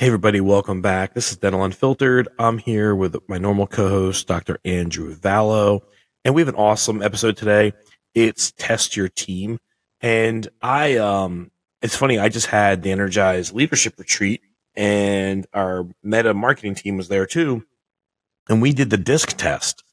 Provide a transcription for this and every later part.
Hey everybody, welcome back. This is Dental Unfiltered. I'm here with my normal co-host, Dr. Andrew Vallo, and we have an awesome episode today. It's Test Your Team. And it's funny, I just had the Energize Leadership Retreat and our meta marketing team was there too. And we did the disc test,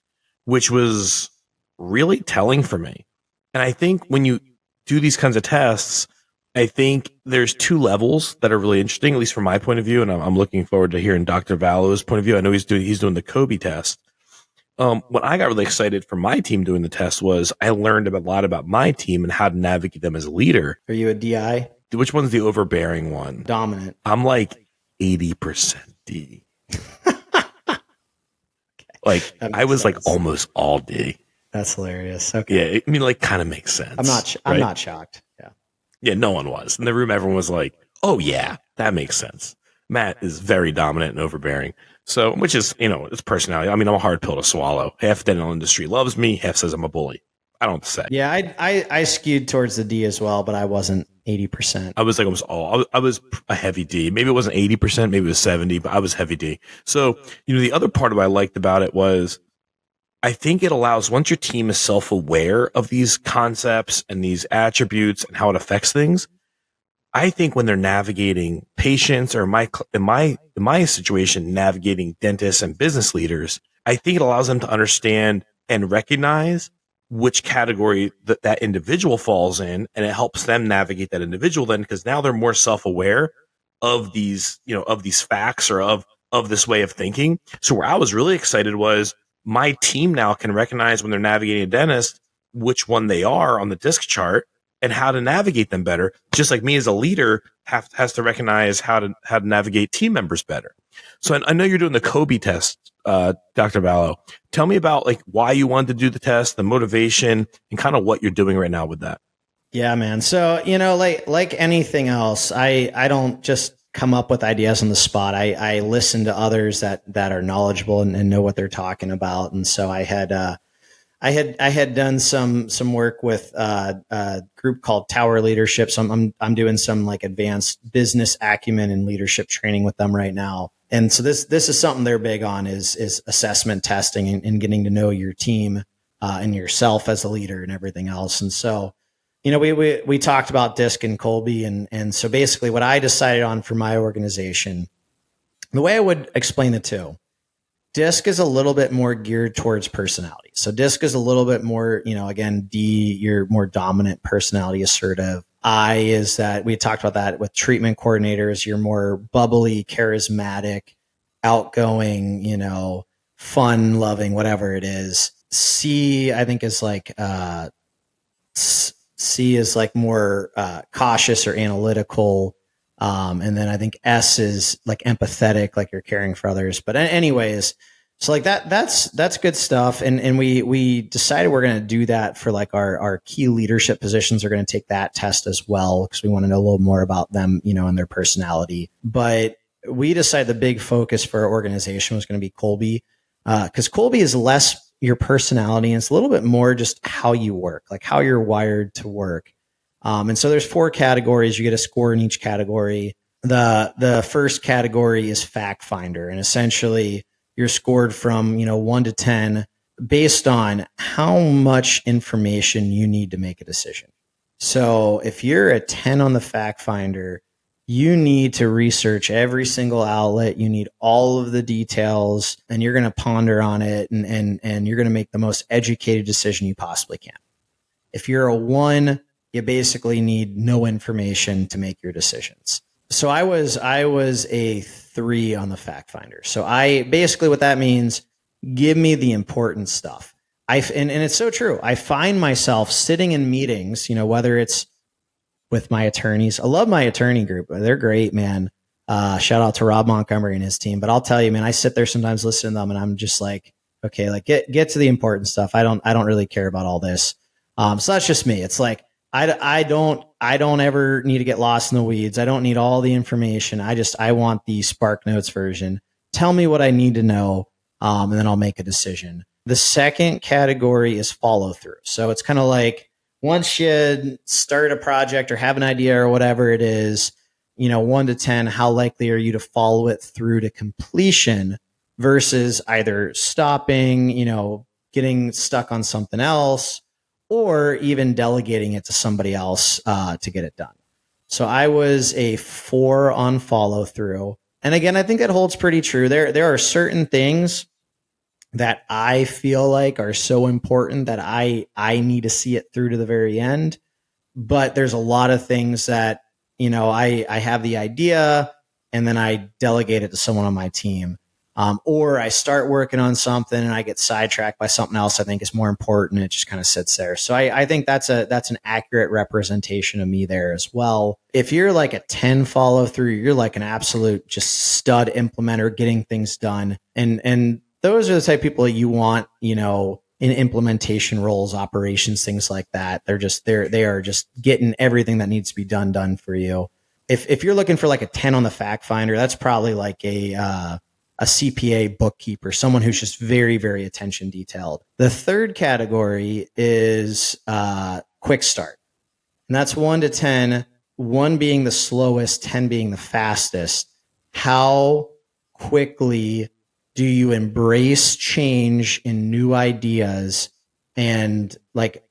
which was really telling for me. And I think when you do these kinds of tests, I think there's two levels that are really interesting, at least from my point of view. And I'm looking forward to hearing Dr. Vallo's point of view. I know he's doing the Kolbe test. What I got really excited for my team doing the test was I learned a lot about my team and how to navigate them as a leader. Are you a DI? Which one's the overbearing one? Dominant. I'm like 80% D. Like I was sense. Like almost all D. That's hilarious. Okay. Yeah, I mean, like, kind of makes sense. I'm not shocked. Yeah. Yeah, no one was. In the room, everyone was like, oh, yeah, that makes sense. Matt is very dominant and overbearing. So, which is, it's personality. I mean, I'm a hard pill to swallow. Half the dental industry loves me. Half says I'm a bully. I don't say. Yeah, I skewed towards the D as well, but I wasn't 80%. I was like almost all. I was a heavy D. Maybe it wasn't 80%. Maybe it was 70, but I was heavy D. So, the other part of what I liked about it was I think it allows, once your team is self-aware of these concepts and these attributes and how it affects things, I think when they're navigating patients or in my situation, navigating dentists and business leaders, I think it allows them to understand and recognize which category that individual falls in, and it helps them navigate that individual then, because now they're more self-aware of these, of these facts or of this way of thinking. So where I was really excited was my team now can recognize when they're navigating a dentist, which one they are on the disc chart and how to navigate them better. Just like me as a leader has to recognize how to navigate team members better. So I know you're doing the Kolbe test, Dr. Vallo. Tell me about like why you wanted to do the test, the motivation, and kind of what you're doing right now with that. Yeah, man. So, like anything else, I don't just come up with ideas on the spot. I listen to others that are knowledgeable and know what they're talking about. And so I had done some work with a group called Tower Leadership. So I'm doing some like advanced business acumen and leadership training with them right now. And so this is something they're big on is assessment testing and getting to know your team and yourself as a leader and everything else. And so, we talked about DISC and Kolbe, and so basically what I decided on for my organization, the way I would explain the two, DISC is a little bit more geared towards personality. So DISC is a little bit more, again, D, you're more dominant personality, assertive. I is that we talked about that with treatment coordinators. You're more bubbly, charismatic, outgoing, fun loving, whatever it is. C, I think is like, C is like more cautious or analytical. And then I think S is like empathetic, like you're caring for others. But anyways, so like that's good stuff. And we decided we're going to do that for like our key leadership positions are going to take that test as well, because we want to know a little more about them, and their personality. But we decided the big focus for our organization was going to be Kolbe, because Kolbe is less your personality, and it's a little bit more just how you work, like how you're wired to work. And so there's 4 categories. You get a score in each category. The first category is fact finder. And essentially you're scored from, 1 to 10 based on how much information you need to make a decision. So if you're a 10 on the fact finder, you need to research every single outlet. You need all of the details, and you're going to ponder on it, and you're going to make the most educated decision you possibly can. If you're a 1, you basically need no information to make your decisions. So I was a 3 on the fact finder. So I basically, what that means, give me the important stuff. And it's so true. I find myself sitting in meetings, whether it's with my attorneys. I love my attorney group. They're great, man. Shout out to Rob Montgomery and his team. But I'll tell you, man, I sit there sometimes listening to them and I'm just like, okay, like get to the important stuff. I don't really care about all this. So that's just me. It's like, I don't ever need to get lost in the weeds. I don't need all the information. I want the Spark Notes version. Tell me what I need to know. And then I'll make a decision. The second category is follow through. So it's kind of like, once you start a project or have an idea or whatever it is, 1 to 10, how likely are you to follow it through to completion versus either stopping, getting stuck on something else, or even delegating it to somebody else to get it done. So I was a 4 on follow through. And again, I think that holds pretty true. There are certain things that I feel like are so important that I need to see it through to the very end. But there's a lot of things that, I have the idea and then I delegate it to someone on my team. Or I start working on something and I get sidetracked by something else I think is more important. It just kind of sits there. So I think that's an accurate representation of me there as well. If you're like a 10 follow through, you're like an absolute just stud implementer, getting things done. And those are the type of people that you want, in implementation roles, operations, things like that. They are just getting everything that needs to be done for you. If you're looking for like a 10 on the fact finder, that's probably like a CPA bookkeeper, someone who's just very, very attention detailed. The third category is quick start. And that's 1 to 10, 1 being the slowest, 10 being the fastest. How quickly do you embrace change in new ideas? And like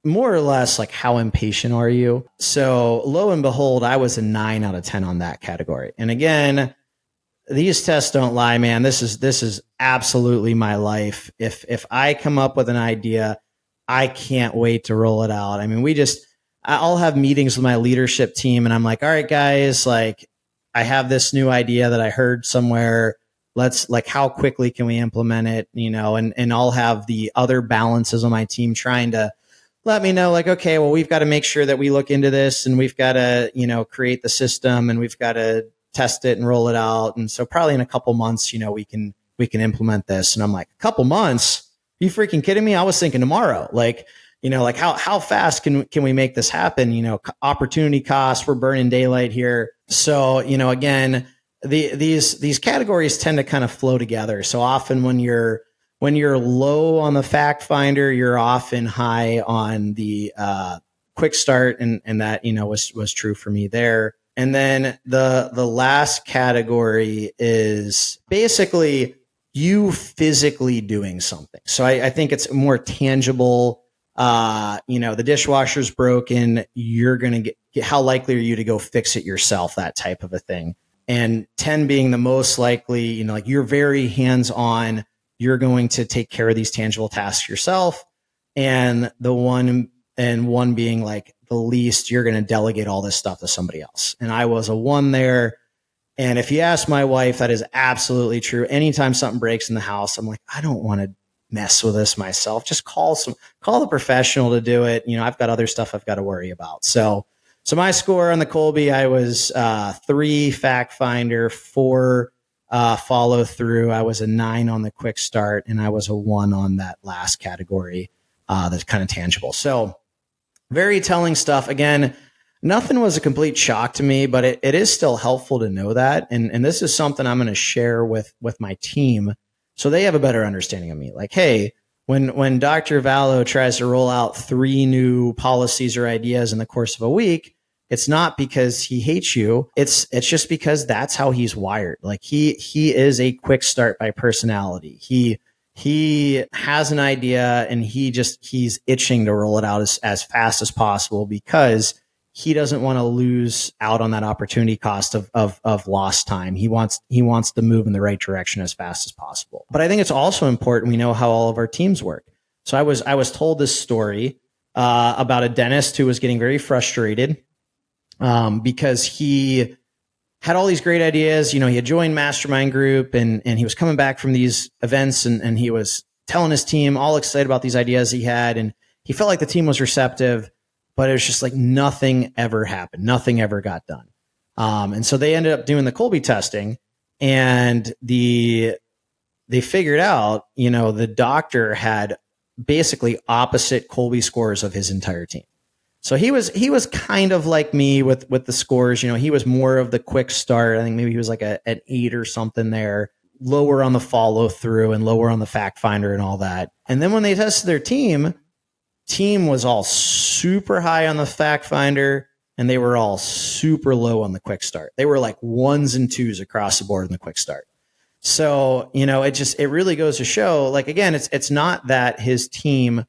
more or less, like how impatient are you? So lo and behold, I was a 9 out of 10 on that category. And again, these tests don't lie, man. This is absolutely my life. If I come up with an idea, I can't wait to roll it out. I mean, I'll have meetings with my leadership team and I'm like, all right, guys, like I have this new idea that I heard somewhere. Let's like, how quickly can we implement it? And I'll have the other balances on my team trying to let me know like, okay, well, we've got to make sure that we look into this and we've got to, create the system and we've got to test it and roll it out. And so probably in a couple months, we can implement this. And I'm like, a couple months? Are you freaking kidding me? I was thinking tomorrow. Like, like how fast can we make this happen? Opportunity costs, we're burning daylight here. So, again, these categories tend to kind of flow together. So often when you're low on the fact finder, you're often high on the quick start. And that, was true for me there. And then the last category is basically you physically doing something. So I think it's more tangible. The dishwasher's broken. You're going to get, how likely are you to go fix it yourself? That type of a thing. And 10 being the most likely, like you're very hands-on. You're going to take care of these tangible tasks yourself. And the 1 being like the least, you're going to delegate all this stuff to somebody else. And I was a 1 there. And if you ask my wife, that is absolutely true. Anytime something breaks in the house, I'm like, I don't want to mess with this myself. Just call the professional to do it. I've got other stuff I've got to worry about. So my score on the Kolbe, I was 3 fact finder, 4 follow through. I was a 9 on the quick start, and I was a 1 on that last category. That's kind of tangible. So very telling stuff. Again, nothing was a complete shock to me, but it is still helpful to know that. And this is something I'm going to share with my team so they have a better understanding of me. Like, hey, when Dr. Vallo tries to roll out 3 new policies or ideas in the course of a week, it's not because he hates you. It's just because that's how he's wired. Like he is a quick start by personality. He has an idea and he's itching to roll it out as fast as possible because he doesn't want to lose out on that opportunity cost of lost time. He wants to move in the right direction as fast as possible. But I think it's also important we know how all of our teams work. So I was told this story about a dentist who was getting very frustrated because he had all these great ideas. He had joined Mastermind Group and he was coming back from these events and he was telling his team all excited about these ideas he had. And he felt like the team was receptive, but it was just like nothing ever happened. Nothing ever got done. And so they ended up doing the Kolbe testing and they figured out, the doctor had basically opposite Kolbe scores of his entire team. So he was kind of like me with the scores. He was more of the quick start. I think maybe he was like an 8 or something there, lower on the follow through and lower on the fact finder and all that. And then when they tested their team was all super high on the fact finder, and they were all super low on the quick start. They were like ones and twos across the board in the quick start. So, it really goes to show, like, again, it's not that his team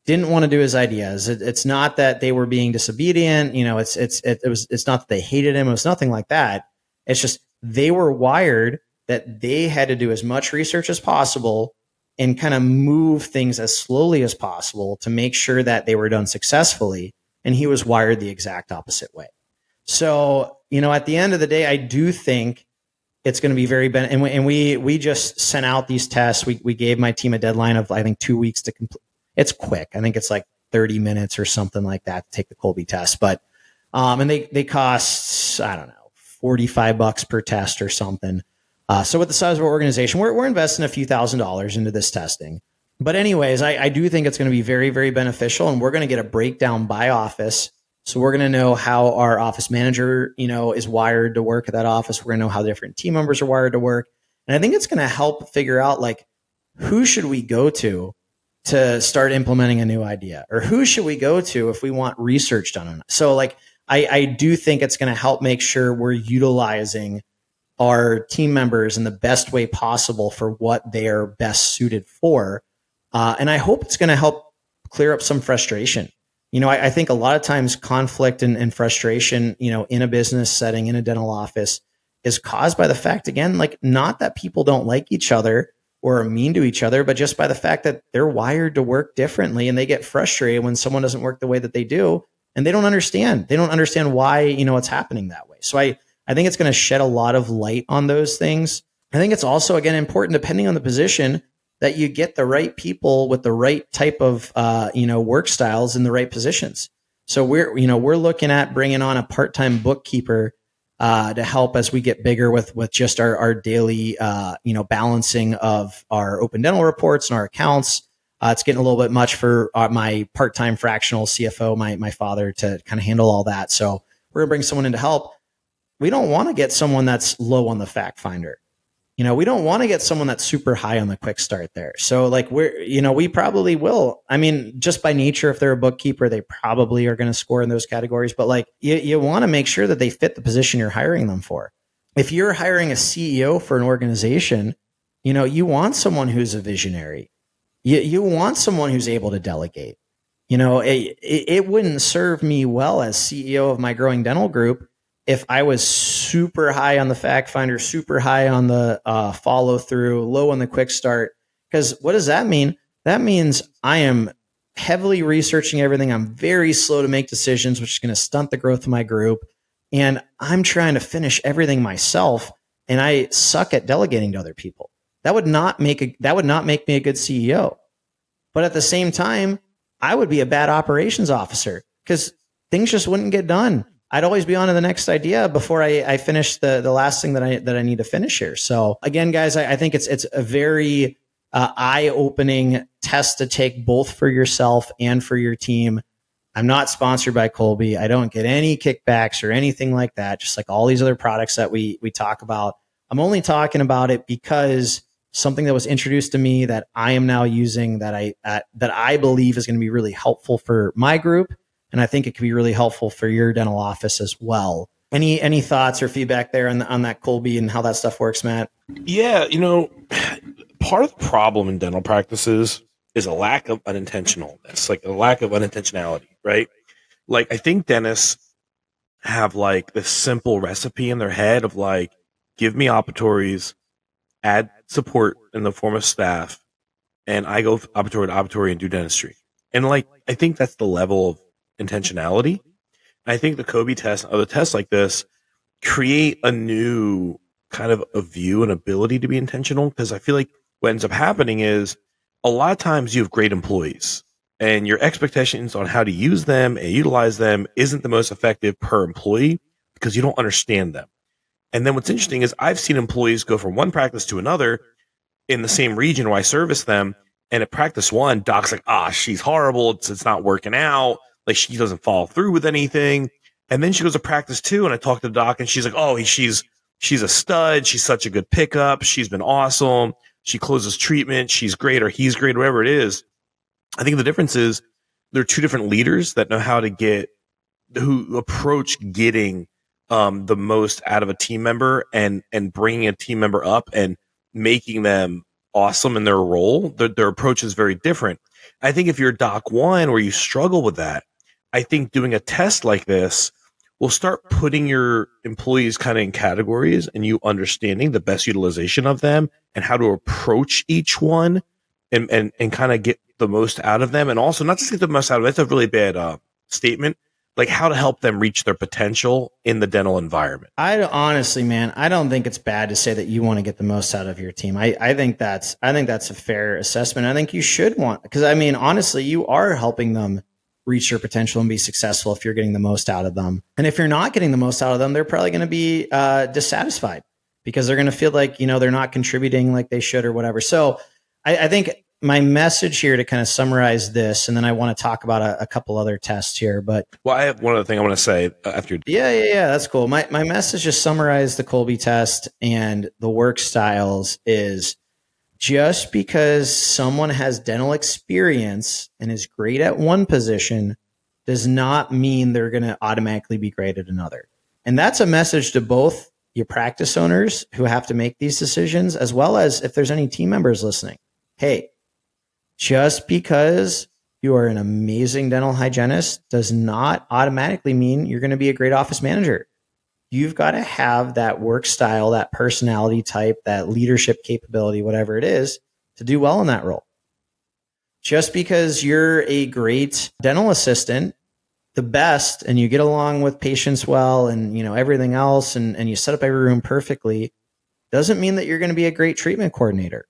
didn't want to do his ideas. It's not that they were being disobedient. It's not that they hated him. It was nothing like that. It's just they were wired that they had to do as much research as possible and kind of move things as slowly as possible to make sure that they were done successfully. And he was wired the exact opposite way. So, at the end of the day, I do think it's going to be very and we just sent out these tests. We gave my team a deadline of, I think, 2 weeks to complete. It's quick. I think it's like 30 minutes or something like that to take the Kolbe test. But and they cost, I don't know, $45 per test or something. So with the size of our organization, we're investing a few $1,000s into this testing. But anyways, I do think it's going to be very, very beneficial, and we're going to get a breakdown by office. So we're going to know how our office manager, is wired to work at that office. We're going to know how different team members are wired to work. And I think it's going to help figure out, like, who should we go to start implementing a new idea, or who should we go to if we want research done on it. So, like, I do think it's going to help make sure we're utilizing our team members in the best way possible for what they are best suited for. And I hope it's going to help clear up some frustration. I think a lot of times conflict and frustration, in a business setting, in a dental office, is caused by the fact, again, like, not that people don't like each other or are mean to each other, but just by the fact that they're wired to work differently, and they get frustrated when someone doesn't work the way that they do, and they don't understand. They don't understand why, it's happening that way. So I think it's going to shed a lot of light on those things. I think it's also, again, important, depending on the position, that you get the right people with the right type of, work styles in the right positions. So we're looking at bringing on a part-time bookkeeper to help as we get bigger with just our daily, balancing of our open dental reports and our accounts. It's getting a little bit much for my part-time fractional CFO, my father, to kind of handle all that. So we're gonna bring someone in to help. We don't want to get someone that's low on the fact finder. We don't want to get someone that's super high on the quick start there. So, like, we probably will. I mean, just by nature, if they're a bookkeeper, they probably are going to score in those categories. But, like, you want to make sure that they fit the position you're hiring them for. If you're hiring a CEO for an organization, you want someone who's a visionary. You want someone who's able to delegate. It wouldn't serve me well as CEO of my growing dental group if I was super high on the fact finder, super high on the follow through, low on the quick start. Because what does that mean? That means I am heavily researching everything. I'm very slow to make decisions, which is going to stunt the growth of my group. And I'm trying to finish everything myself, and I suck at delegating to other people. That would not make me a good CEO. But at the same time, I would be a bad operations officer, because things just wouldn't get done. I'd always be on to the next idea before I finish the last thing that I need to finish here. So again, guys, I think it's a very eye-opening test to take, both for yourself and for your team. I'm not sponsored by Kolbe. I don't get any kickbacks or anything like that, just like all these other products that we talk about. I'm only talking about it because something that was introduced to me that I am now using, that I believe is going to be really helpful for my group. And I think it could be really helpful for your dental office as well. Any thoughts or feedback there on that Kolbe and how that stuff works, Matt? Yeah, part of the problem in dental practices is a lack of unintentionalness, like a lack of unintentionality, right? Like, I think dentists have, like, this simple recipe in their head of, like, give me operatories, add support in the form of staff, and I go operatory to operatory and do dentistry. And, like, I think that's the level of intentionality. I think the Kolbe test and other tests like this create a new kind of a view and ability to be intentional, because I feel like what ends up happening is a lot of times you have great employees and your expectations on how to use them and utilize them isn't the most effective per employee because you don't understand them. And then what's interesting is I've seen employees go from one practice to another in the same region where I service them. And at practice one, doc's like, she's horrible. It's not working out. Like, she doesn't follow through with anything. And then she goes to practice two, and I talk to the doc, and she's like, she's a stud. She's such a good pickup. She's been awesome. She closes treatment. She's great, or he's great, whatever it is. I think the difference is there are two different leaders that know how to get who approach getting the most out of a team member and bringing a team member up and making them awesome in their role. Their approach is very different. I think if you're Doc One where you struggle with that, I think doing a test like this will start putting your employees kind of in categories and you understanding the best utilization of them and how to approach each one and kind of get the most out of them. And also not just get the most out of it. That's a really bad statement. Like how to help them reach their potential in the dental environment. I honestly, man, I don't think it's bad to say that you want to get the most out of your team. I think that's a fair assessment. I think you should want, because I mean, honestly, you are helping them reach their potential and be successful if you're getting the most out of them. And if you're not getting the most out of them, they're probably going to be dissatisfied because they're going to feel like, they're not contributing like they should or whatever. So I think my message here to kind of summarize this, and then I want to talk about a couple other tests here, but well, I have one other thing I want to say after. Yeah. That's cool. My message to summarize the Kolbe test and the work styles is just because someone has dental experience and is great at one position does not mean they're going to automatically be great at another. And that's a message to both your practice owners who have to make these decisions, as well as if there's any team members listening. Hey, just because you are an amazing dental hygienist does not automatically mean you're going to be a great office manager. You've got to have that work style, that personality type, that leadership capability, whatever it is, to do well in that role. Just because you're a great dental assistant, the best, and you get along with patients well and everything else, and you set up every room perfectly, doesn't mean that you're going to be a great treatment coordinator.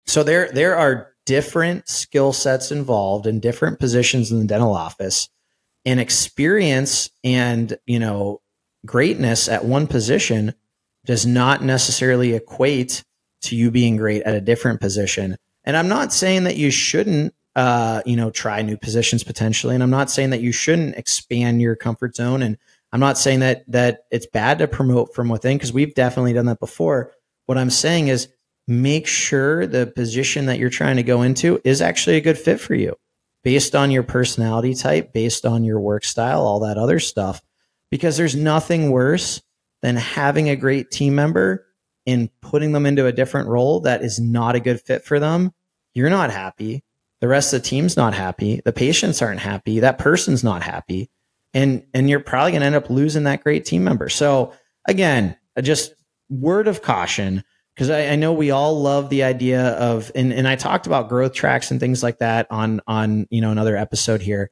So there are different skill sets involved in different positions in the dental office, and experience and, greatness at one position does not necessarily equate to you being great at a different position. And I'm not saying that you shouldn't, try new positions potentially. And I'm not saying that you shouldn't expand your comfort zone. And I'm not saying that it's bad to promote from within, because we've definitely done that before. What I'm saying is, make sure the position that you're trying to go into is actually a good fit for you based on your personality type, based on your work style, all that other stuff, because there's nothing worse than having a great team member and putting them into a different role that is not a good fit for them. You're not happy. The rest of the team's not happy. The patients aren't happy. That person's not happy. And you're probably going to end up losing that great team member. So again, just word of caution, because I know we all love the idea of, and I talked about growth tracks and things like that on another episode here.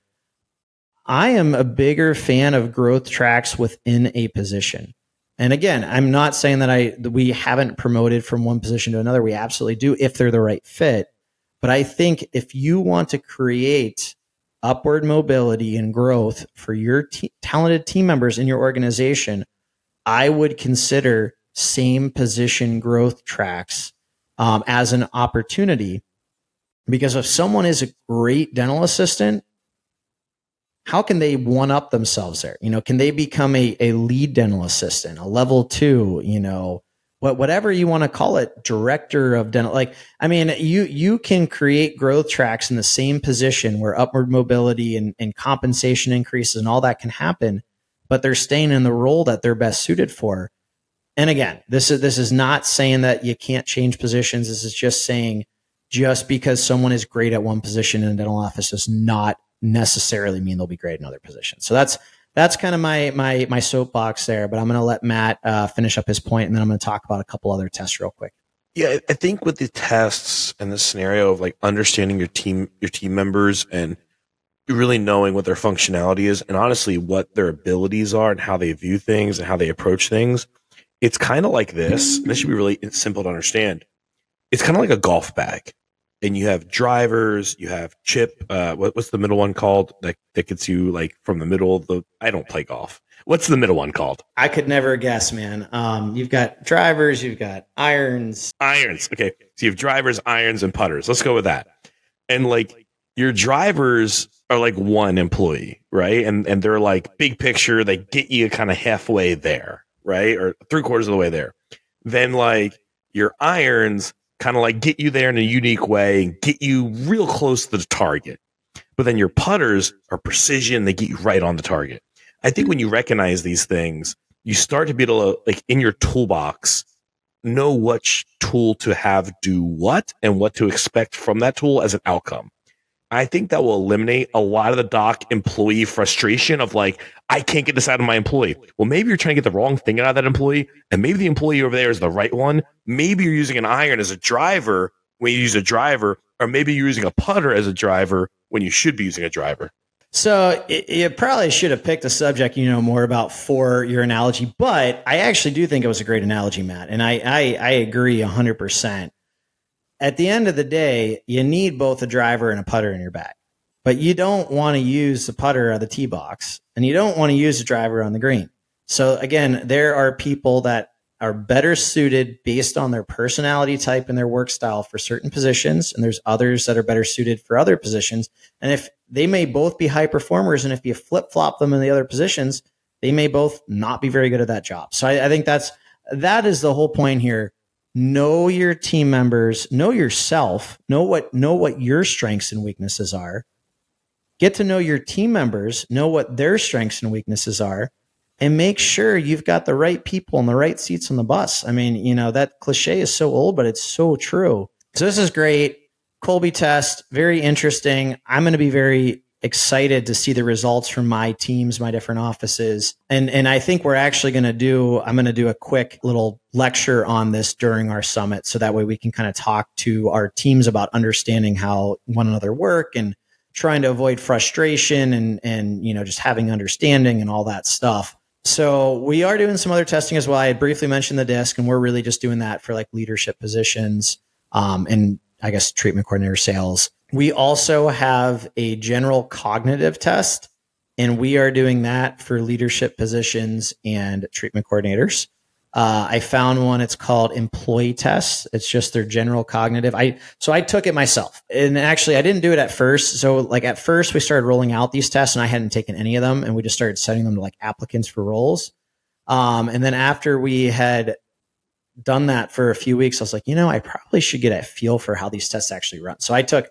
I am a bigger fan of growth tracks within a position. And again, I'm not saying that we haven't promoted from one position to another. We absolutely do if they're the right fit. But I think if you want to create upward mobility and growth for your talented team members in your organization, I would consider same position growth tracks as an opportunity. Because if someone is a great dental assistant, how can they one up themselves there? Can they become a lead dental assistant, a level 2, whatever you want to call it, director of dental? You can create growth tracks in the same position where upward mobility and compensation increases and all that can happen, but they're staying in the role that they're best suited for. And again, this is not saying that you can't change positions. This is just saying, just because someone is great at one position in a dental office does not necessarily mean they'll be great in other positions. So that's kind of my soapbox there. But I'm going to let Matt finish up his point, and then I'm going to talk about a couple other tests real quick. Yeah, I think with the tests and the scenario of like understanding your team members and really knowing what their functionality is, and honestly what their abilities are and how they view things and how they approach things. It's kind of like this. This should be really simple to understand. It's kind of like a golf bag, and you have drivers, you have chip. What's the middle one called that gets you like from the middle of the? I don't play golf. What's the middle one called? I could never guess, man. You've got drivers, you've got irons. Irons. Okay, so you have drivers, irons, and putters. Let's go with that. And like your drivers are like one employee, right? And they're like big picture. They get you kind of halfway there, right? Or 3/4 of the way there. Then like your irons kind of like get you there in a unique way and get you real close to the target. But then your putters are precision. They get you right on the target. I think when you recognize these things, you start to be able to, like, in your toolbox, know which tool to have do what and what to expect from that tool as an outcome. I think that will eliminate a lot of the doc employee frustration of like, I can't get this out of my employee. Well, maybe you're trying to get the wrong thing out of that employee, and maybe the employee over there is the right one. Maybe you're using an iron as a driver when you use a driver, or maybe you're using a putter as a driver when you should be using a driver. So you probably should have picked a subject you know more about for your analogy, but I actually do think it was a great analogy, Matt, and I agree 100%. At the end of the day, you need both a driver and a putter in your bag, but you don't want to use the putter on the tee box, and you don't want to use the driver on the green. So again, there are people that are better suited based on their personality type and their work style for certain positions, and there's others that are better suited for other positions. And if they may both be high performers, and if you flip flop them in the other positions, they may both not be very good at that job. So I think that is the whole point here. Know your team members, know yourself, know what your strengths and weaknesses are. Get to know your team members, know what their strengths and weaknesses are, and make sure you've got the right people in the right seats on the bus. I mean, you know, that cliche is so old, but it's so true. So this is great. Kolbe test, very interesting. I'm going to be very excited to see the results from my teams, my different offices. And I think I'm going to do a quick little lecture on this during our summit. So that way we can kind of talk to our teams about understanding how one another work and trying to avoid frustration and, you know, just having understanding and all that stuff. So we are doing some other testing as well. I had briefly mentioned the disc, and we're really just doing that for like leadership positions, and I guess treatment coordinator sales. We also have a general cognitive test, and we are doing that for leadership positions and treatment coordinators. I found one. It's called employee test. It's just their general cognitive. So I took it myself, and actually I didn't do it at first. So like at first we started rolling out these tests, and I hadn't taken any of them, and we just started sending them to like applicants for roles. And then after we had done that for a few weeks, I was like, you know, I probably should get a feel for how these tests actually run. So I took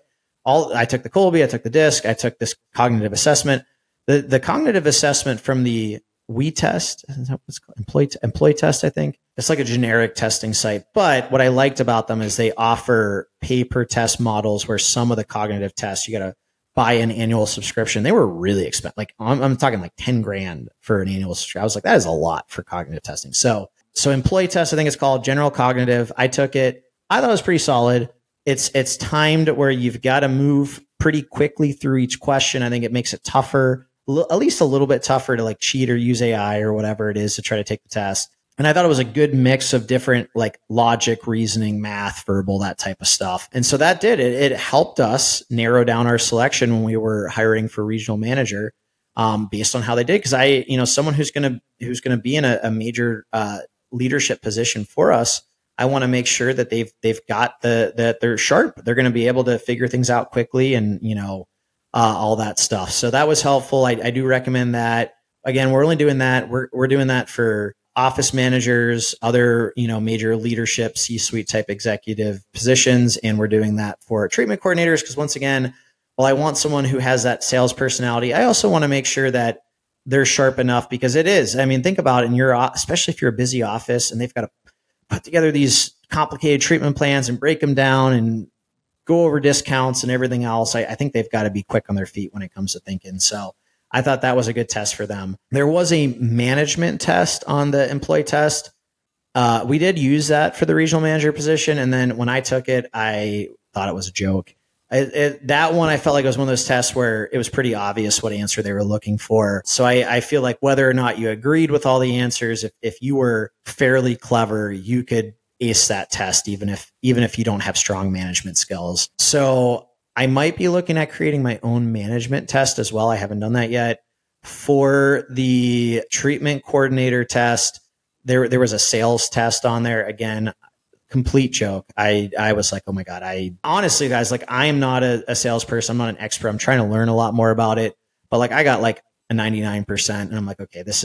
the Kolbe, I took the disc, I took this cognitive assessment. The cognitive assessment from the We Test, is that what's called? Employee Test, I think. It's like a generic testing site. But what I liked about them is they offer pay-per-test models where some of the cognitive tests, you got to buy an annual subscription. They were really expensive. Like I'm talking like 10 grand for an annual subscription. I was like, that is a lot for cognitive testing. So employee test, I think it's called general cognitive. I took it. I thought it was pretty solid. It's timed where you've got to move pretty quickly through each question. I think it makes it tougher, at least a little bit tougher to like cheat or use AI or whatever it is to try to take the test. And I thought it was a good mix of different like logic, reasoning, math, verbal, that type of stuff. And so that did it. It helped us narrow down our selection when we were hiring for regional manager, based on how they did. Because someone who's gonna be in a major leadership position for us, I want to make sure that they've got that they're sharp. They're going to be able to figure things out quickly, and all that stuff. So that was helpful. I do recommend that. Again, we're only doing that. We're doing that for office managers, other major leadership, C-suite type executive positions, and we're doing that for treatment coordinators. Because once again, while I want someone who has that sales personality, I also want to make sure that they're sharp enough, because it is. I mean, think about it. Especially if you're a busy office and they've got to put together these complicated treatment plans and break them down and go over discounts and everything else. I think they've got to be quick on their feet when it comes to thinking. So I thought that was a good test for them. There was a management test on the employee test. We did use that for the regional manager position. And then when I took it, I thought it was a joke. That one, I felt like it was one of those tests where it was pretty obvious what answer they were looking for. So I feel like whether or not you agreed with all the answers, if you were fairly clever, you could ace that test, even if you don't have strong management skills. So I might be looking at creating my own management test as well. I haven't done that yet. For the treatment coordinator test, there was a sales test on there. Again, complete joke. I was like, oh my God. Honestly, guys, like I am not a salesperson. I'm not an expert. I'm trying to learn a lot more about it. But like I got like a 99%, and I'm like, okay, this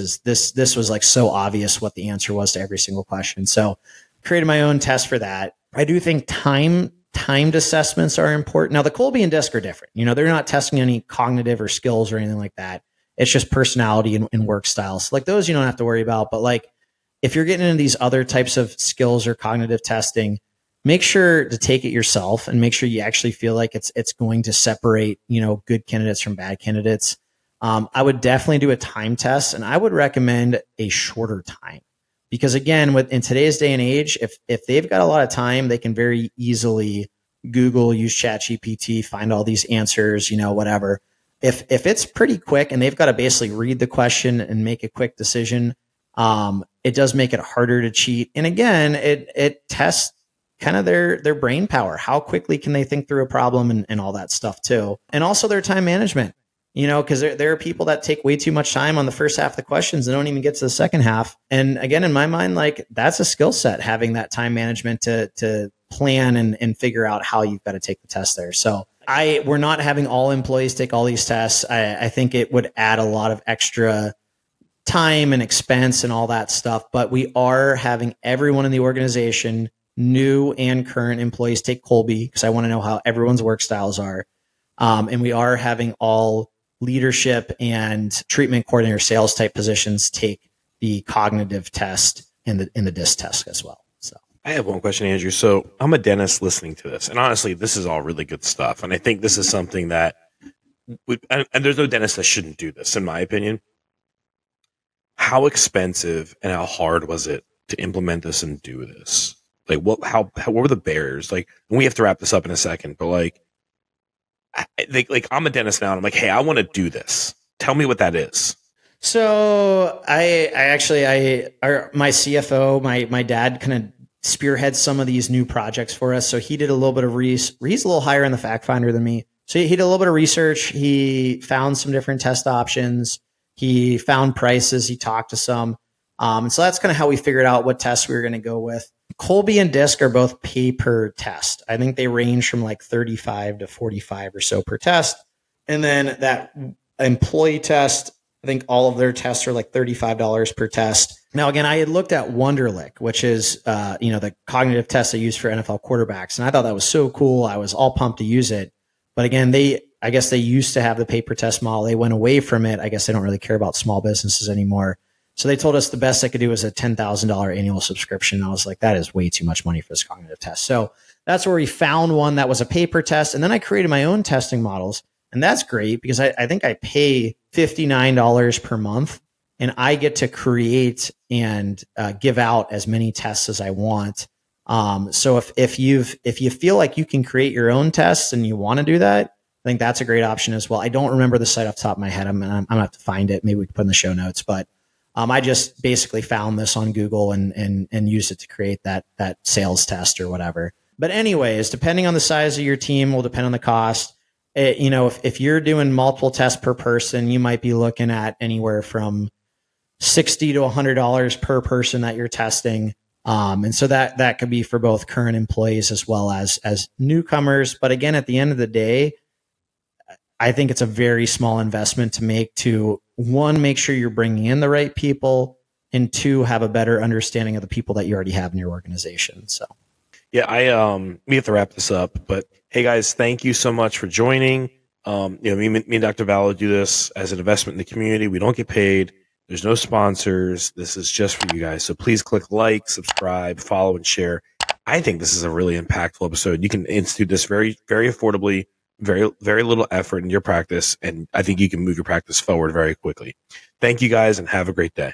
was like so obvious what the answer was to every single question. So created my own test for that. I do think timed assessments are important. Now the Kolbe and disc are different. They're not testing any cognitive or skills or anything like that. It's just personality and work styles. Like those you don't have to worry about. But like if you're getting into these other types of skills or cognitive testing, make sure to take it yourself and make sure you actually feel like it's going to separate, good candidates from bad candidates. I would definitely do a time test, and I would recommend a shorter time because again, in today's day and age, if they've got a lot of time, they can very easily Google, use ChatGPT, find all these answers, whatever. If it's pretty quick and they've got to basically read the question and make a quick decision, it does make it harder to cheat. And again, it tests kind of their brain power. How quickly can they think through a problem and all that stuff too. And also their time management, because there are people that take way too much time on the first half of the questions and don't even get to the second half. And again, in my mind, like that's a skill set, having that time management to plan and figure out how you've got to take the test there. So we're not having all employees take all these tests. I think it would add a lot of extra time and expense and all that stuff, but we are having everyone in the organization, new and current employees, take Kolbe because I want to know how everyone's work styles are. And we are having all leadership and treatment coordinator sales type positions take the cognitive test and the DISC test as well. So I have one question, Andrew. So I'm a dentist listening to this, and honestly, this is all really good stuff. And I think this is something that and there's no dentist that shouldn't do this, in my opinion. How expensive and how hard was it to implement this and do this? Like what were the barriers? Like, and we have to wrap this up in a second, but like I'm a dentist now and I'm like, hey, I want to do this. Tell me what that is. So my CFO, my dad kind of spearheads some of these new projects for us. So he did a little bit of he's a little higher in the fact finder than me. So he did a little bit of research. He found some different test options. He found prices. He talked to some. And so that's kind of how we figured out what tests we were going to go with. Kolbe and DISC are both pay per test. I think they range from like 35 to 45 or so per test. And then that employee test, I think all of their tests are like $35 per test. Now, again, I had looked at Wonderlic, which is, the cognitive test they use for NFL quarterbacks. And I thought that was so cool. I was all pumped to use it. But again, I guess they used to have the pay per test model. They went away from it. I guess they don't really care about small businesses anymore. So they told us the best I could do was a $10,000 annual subscription. I was like, that is way too much money for this cognitive test. So that's where we found one that was a pay per test. And then I created my own testing models. And that's great because I think I pay $59 per month and I get to create and give out as many tests as I want. So if you feel like you can create your own tests and you want to do that, I think that's a great option as well. I don't remember the site off the top of my head. I'm gonna have to find it. Maybe we can put in the show notes, but I just basically found this on Google and used it to create that sales test or whatever. But anyways, depending on the size of your team will depend on the cost. If you're doing multiple tests per person, you might be looking at anywhere from $60 to $100 per person that you're testing. And so that could be for both current employees as well as newcomers. But again, at the end of the day, I think it's a very small investment to make to, one, make sure you're bringing in the right people, and two, have a better understanding of the people that you already have in your organization. So, yeah, we have to wrap this up, but hey guys, thank you so much for joining. Me and Dr. Vallo do this as an investment in the community. We don't get paid. There's no sponsors. This is just for you guys. So please click like, subscribe, follow, and share. I think this is a really impactful episode. You can institute this very, very affordably, very, very little effort in your practice. And I think you can move your practice forward very quickly. Thank you guys and have a great day.